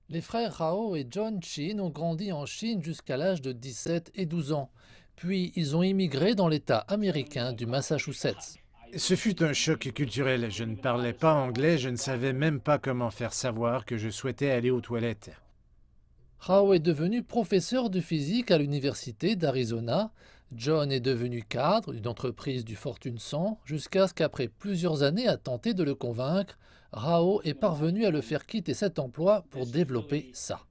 Les frères Rao et John Chin ont grandi en Chine jusqu'à l'âge de 17 et 12 ans. Puis ils ont immigré dans l'État américain du Massachusetts. Ce fut un choc culturel. Je ne parlais pas anglais, je ne savais même pas comment faire savoir que je souhaitais aller aux toilettes. Rao est devenu professeur de physique à l'université d'Arizona. John est devenu cadre d'une entreprise du Fortune 100 jusqu'à ce qu'après plusieurs années à tenter de le convaincre, Rao est parvenu à le faire quitter cet emploi pour développer ça.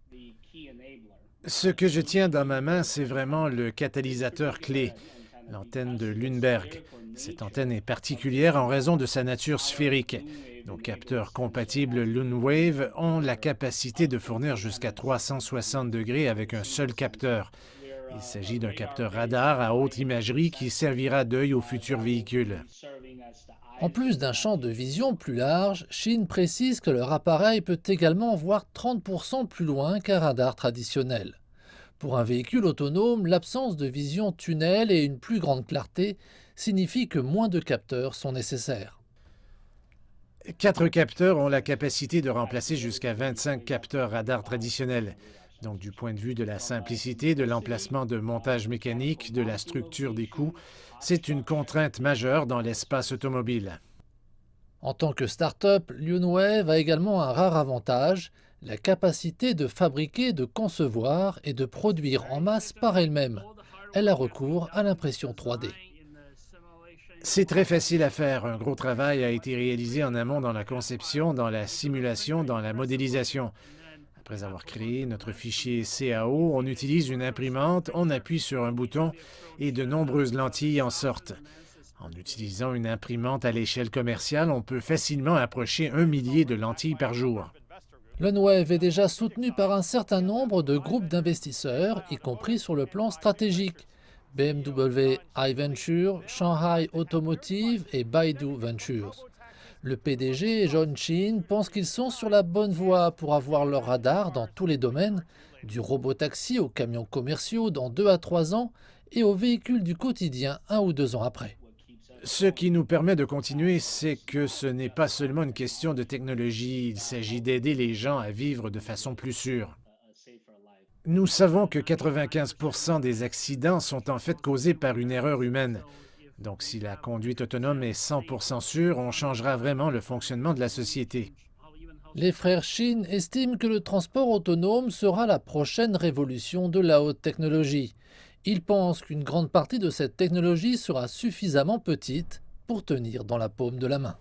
Ce que je tiens dans ma main, c'est vraiment le catalyseur clé, l'antenne de Lundberg. Cette antenne est particulière en raison de sa nature sphérique. Nos capteurs compatibles Loonwave ont la capacité de fournir jusqu'à 360 degrés avec un seul capteur. Il s'agit d'un capteur radar à haute imagerie qui servira d'œil aux futurs véhicules. En plus d'un champ de vision plus large, Shin précise que leur appareil peut également voir 30% plus loin qu'un radar traditionnel. Pour un véhicule autonome, l'absence de vision tunnel et une plus grande clarté signifient que moins de capteurs sont nécessaires. 4 capteurs ont la capacité de remplacer jusqu'à 25 capteurs radar traditionnels. Donc du point de vue de la simplicité, de l'emplacement de montage mécanique, de la structure des coûts, c'est une contrainte majeure dans l'espace automobile. En tant que start-up, Lionwave a également un rare avantage, la capacité de fabriquer, de concevoir et de produire en masse par elle-même. Elle a recours à l'impression 3D. C'est très facile à faire. Un gros travail a été réalisé en amont dans la conception, dans la simulation, dans la modélisation. Après avoir créé notre fichier CAO, on utilise une imprimante, on appuie sur un bouton et de nombreuses lentilles en sortent. En utilisant une imprimante à l'échelle commerciale, on peut facilement approcher 1 millier de lentilles par jour. Lionwave est déjà soutenu par un certain nombre de groupes d'investisseurs, y compris sur le plan stratégique. BMW iVenture, Shanghai Automotive et Baidu Ventures. Le PDG, John Chin, pense qu'ils sont sur la bonne voie pour avoir leur radar dans tous les domaines, du robotaxi aux camions commerciaux dans 2 à 3 ans et aux véhicules du quotidien 1 ou 2 ans après. Ce qui nous permet de continuer, c'est que ce n'est pas seulement une question de technologie, il s'agit d'aider les gens à vivre de façon plus sûre. Nous savons que 95% des accidents sont en fait causés par une erreur humaine. Donc si la conduite autonome est 100% sûre, on changera vraiment le fonctionnement de la société. Les frères Shin estiment que le transport autonome sera la prochaine révolution de la haute technologie. Ils pensent qu'une grande partie de cette technologie sera suffisamment petite pour tenir dans la paume de la main.